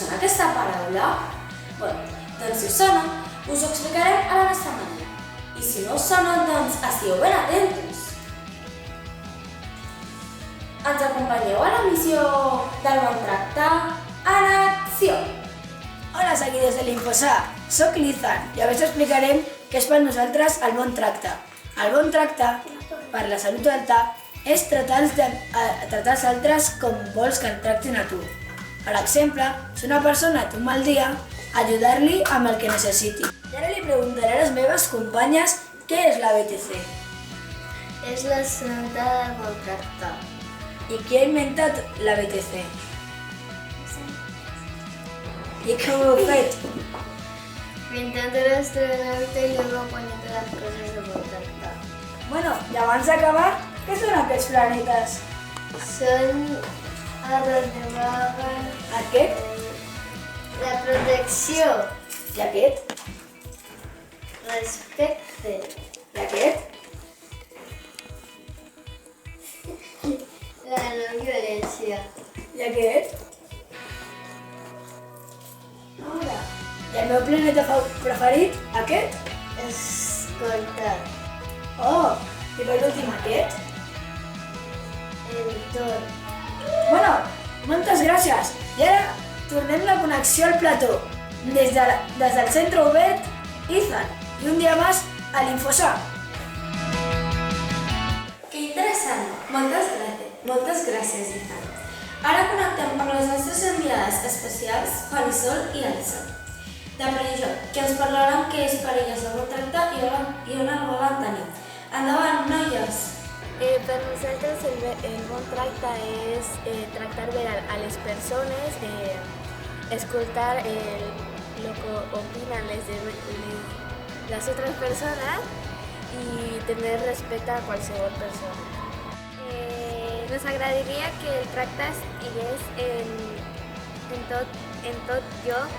sona aquesta paraula? Bé, doncs si us sona, us ho explicarem a la nostra manera. I si no us sona, doncs estigueu ben atentos. Ens acompanyeu a la missió del bon tracte en acció! Hola, seguidors de l'Infosà, soc l'Izan i avui us explicarem què és per nosaltres el bon tracte. El bon tracte, per la salut alta, és tractar els altres com vols que et tractin a tu. Per exemple, si una persona té un mal dia, ajudar-li amb el que necessiti. I ara li preguntaré a les meves companyes què és la BTC. És la Santa del Bon Tracte. I qui ha inventat la BTC? I com ho heu fet? Pintando el astronauta y luego poniendo las cosas de Bon Tracte. Bueno, i abans d'acabar, què són aquests planetes? Son a donde van Aquest la protecció, i aquest respecte, i aquest. la no violència. I aquest? Ara, I el meu planeta preferit, aquest? escolta, Oh, i per últim aquest? el tot. Bueno, moltes gràcies. I ara tornem la connexió al plató. Des del centre obert, Izan. I un dia més a l'Infosà. Que interessant! Moltes gràcies, Izan. Ara connectem amb les nostres enviades especials, Juan i Sol i Elsa, de Benijòc, que ens parlaran què és per elles el bon tracte i on el volen tenir. Endavant, noies! Per nosaltres el bon tracte és tractar bé a les persones, escoltar lo que opinan las otras personas y tener respeto a qualsevol persona. Nos agradaria que el tracte estigués en tot lloc,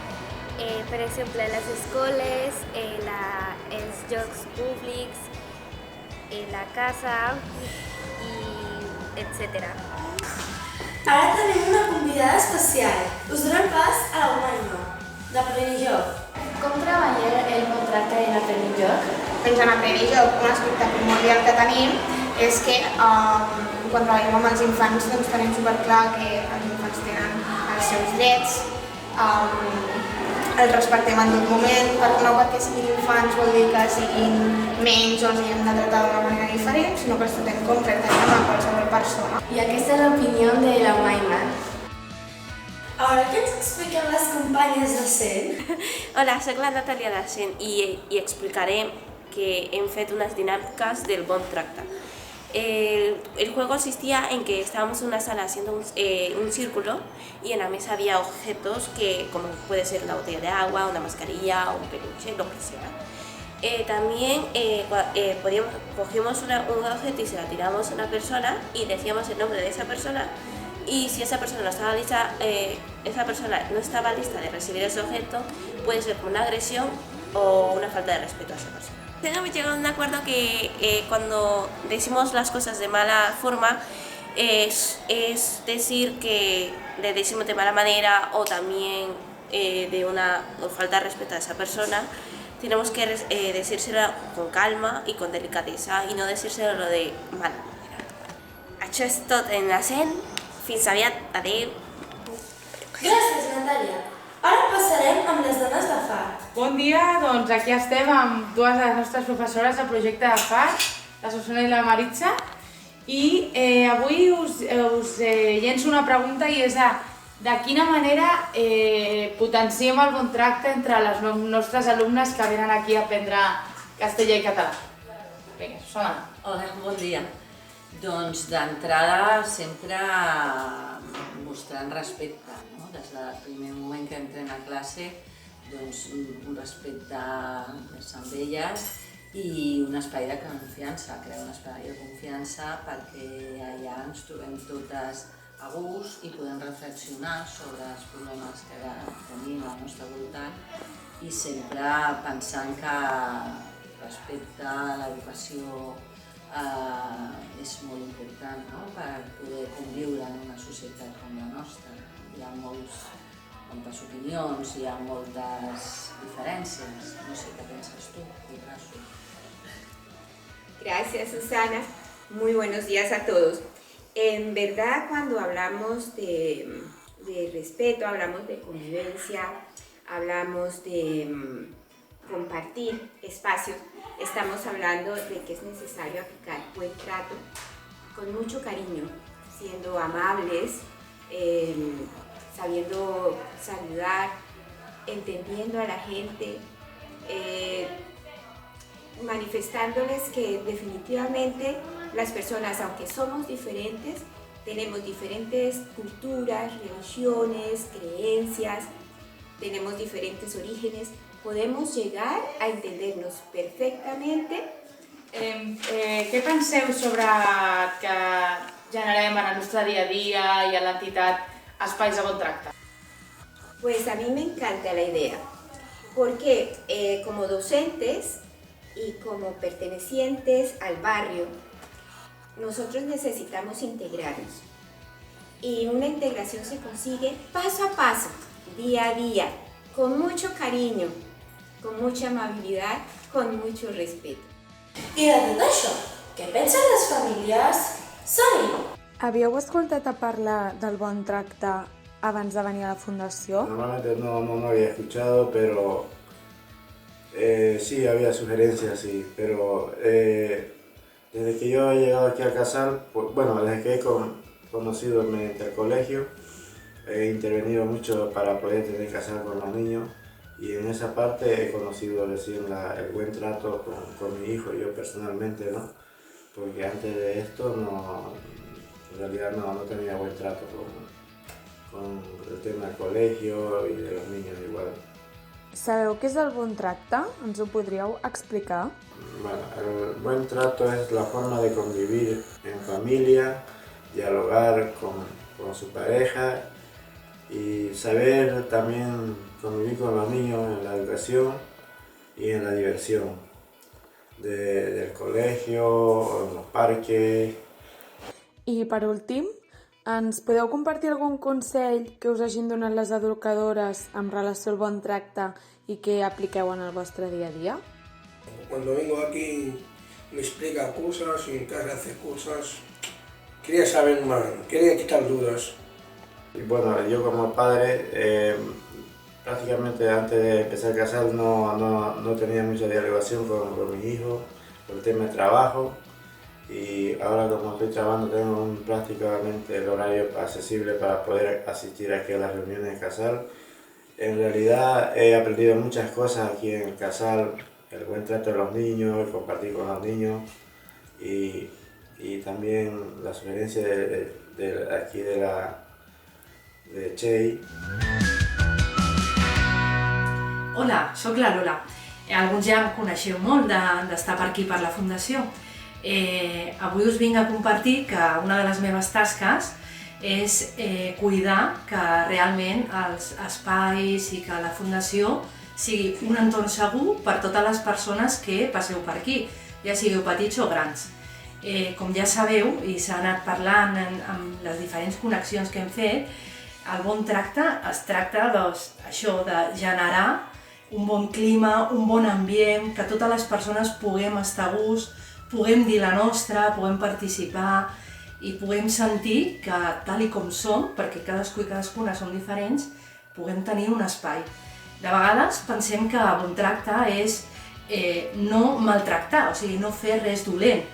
per exemple, a les escoles, els llocs públics, la casa, etc. Ara tenim una convidada especial. Us donem pas a la Umaima, de Benijòc. Com treballa el bon tracte en Benijòc? Doncs en Benijòc un aspecte primordial que tenim és que quan treballem amb els infants doncs tenim superclar que els infants tenen els seus drets, els respectem en tot moment, no perquè siguin infants vol dir que siguin menys o els hem de tractar d'una manera diferent, sinó que els tratem com tractaríem a qualsevol persona. I aquesta és l'opinió de la Umaima. Ara què ens expliquen les companyes de CEN? Hola, soc la Natàlia de CEN i explicaré que hem fet unas dinámicas del bon tracte. El juego consistía en que estábamos en una sala haciendo un círculo y en la mesa había objetos que, como puede ser una botella de agua, una mascarilla, un peluche, lo que sea. También cogíamos un objeto y se lo tiramos a una persona y decíamos el nombre de esa persona, y si esa persona no estaba lista, de recibir ese objeto, puede ser como una agresión o una falta de respeto a esa persona. Hemos llegado a un acuerdo que cuando decimos las cosas de mala forma es decir que le decimos de mala manera o también de una falta de respeto a esa persona. Tenemos que decírselo con calma y con delicadeza y no decírselo de mala manera. Això és tot en la CEN. Fins aviat. Adéu. Gràcies, Natàlia. Ara passarem amb les dones de FAR. Bon dia, doncs aquí estem amb dues de les nostres professores del projecte de FAR, la Susana i la Maritza, i avui us llenço una pregunta i és de quina manera potenciem el bon tracte entre les nostres alumnes que venen aquí a aprendre castellà i català. Vinga, Susana. Hola, bon dia. Doncs d'entrada sempre mostrant respecte, no? Des del primer moment que entrem a classe, doncs un respecte amb elles i un espai de confiança, crear un espai de confiança perquè allà ens trobem totes a gust i podem reflexionar sobre els problemes que tenim al nostre voltant i sempre pensant que respecte a l'educació és molt important, no? Per poder conviure en una societat com la nostra. Hi ha molts moltes opinions, hi ha moltes diferències. No sé què penses tu, Picasso. Gracias, Susana. Muy buenos días a todos. En verdad, cuando hablamos de respeto, hablamos de convivencia, hablamos de compartir espacios, estamos hablando de que es necesario aplicar buen trato con mucho cariño, siendo amables, sabiendo saludar, entendiendo a la gente, manifestándoles que definitivamente las personas, aunque somos diferentes, tenemos diferentes culturas, religiones, creencias, tenemos diferentes orígenes, podemos llegar a entendernos perfectamente. Què penseu sobre que generem en el nostre dia a dia i a l'entitat espais de bon tracte? Pues a mí me encanta la idea, porque como docentes y como pertenecientes al barrio, nosotros necesitamos integrarnos. Y una integración se consigue paso a paso, día a día, con mucho cariño, con mucha amabilidad, con mucho respeto. I de tot això, què pensen les famílies? Som-hi! Havíeu escoltat a parlar del bon tracte abans de venir a la fundació? Normalmente no había escuchado, pero sí había sugerencias, sí, pero desde que yo he llegado aquí a Casal, bueno, desde que he conocido mediante el colegio, he intervenido mucho para poder tener Casal con los niños y en esa parte he conocido recién el buen trato con mi hijo, yo personalmente, ¿no? Porque antes de esto en realidad no tenía buen trato con el tema del colegio y de los niños igual. Sabeu què és el bon tracte? Ens ho podríeu explicar? Bueno, el buen trato es la forma de convivir en familia, dialogar con su pareja y saber también convivir con los niños en la educación y en la diversión del colegio o en los parques. I per últim, ens podeu compartir algun consell que us hagin donat les educadores amb relació al bon tracte i que apliqueu en el vostre dia a dia? Cuando vengo aquí me explica cosas y en casa hace cosas. Quería saber más, quería quitar dudas. Y bueno, yo como padre, prácticamente antes de empezar a casar no tenía mucha dialogación con mis hijos por el tema de trabajo. Y ahora como estoy trabajando tengo prácticamente el horario accesible para poder asistir aquí a las reuniones de Casal. En realidad he aprendido muchas cosas aquí en Casal, el buen trato de los niños, el compartir con los niños y también la sugerencia aquí de Chey. Hola, sóc la Lola. Alguns ja em coneixeu molt d'estar per aquí per la Fundació. Avui us vinc a compartir que una de les meves tasques és cuidar que realment els espais i que la Fundació sigui un entorn segur per totes les persones que passeu per aquí, ja sigueu petits o grans. Com ja sabeu, i s'ha anat parlant amb les diferents connexions que hem fet, el bon tracte es tracta d'això, de generar un bon clima, un bon ambient, que totes les persones puguem estar a gust, puguem dir la nostra, puguem participar i puguem sentir que tal com som, perquè cadascú i cadascuna som diferents, puguem tenir un espai. De vegades pensem que bon tracte és no maltractar, o sigui, no fer res dolent,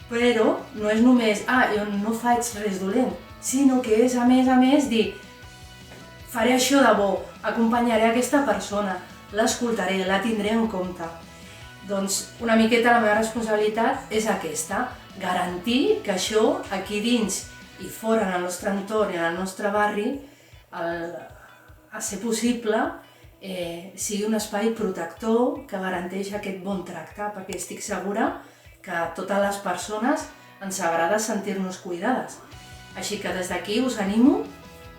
però no és només, jo no faig res dolent, sinó que és a més dir, faré això de bo, acompanyaré aquesta persona, l'escoltaré, la tindré en compte. Doncs una miqueta la meva responsabilitat és aquesta, garantir que això aquí dins i fora en el nostre entorn i en el nostre barri, a ser possible, sigui un espai protector que garanteix aquest bon tracte, perquè estic segura que a totes les persones ens agrada sentir-nos cuidades. Així que des d'aquí us animo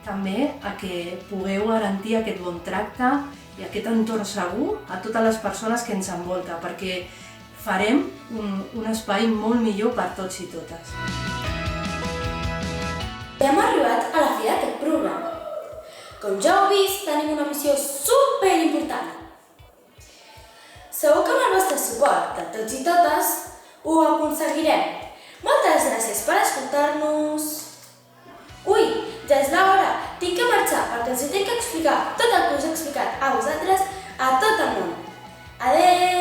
també a que pugueu garantir aquest bon tracte i aquest entorn segur a totes les persones que ens envolta, perquè farem un espai molt millor per tots i totes. Ja hem arribat a la fi d'aquest programa. Com ja heu vist, tenim una missió superimportant. Segur que amb el vostre suport de tots i totes ho aconseguirem. Moltes gràcies per escoltar-nos. Ui, ja és l'hora. Tinc que marxar perquè els tinc que explicar tot el que us he explicat a vosaltres a tot el món. Adeu!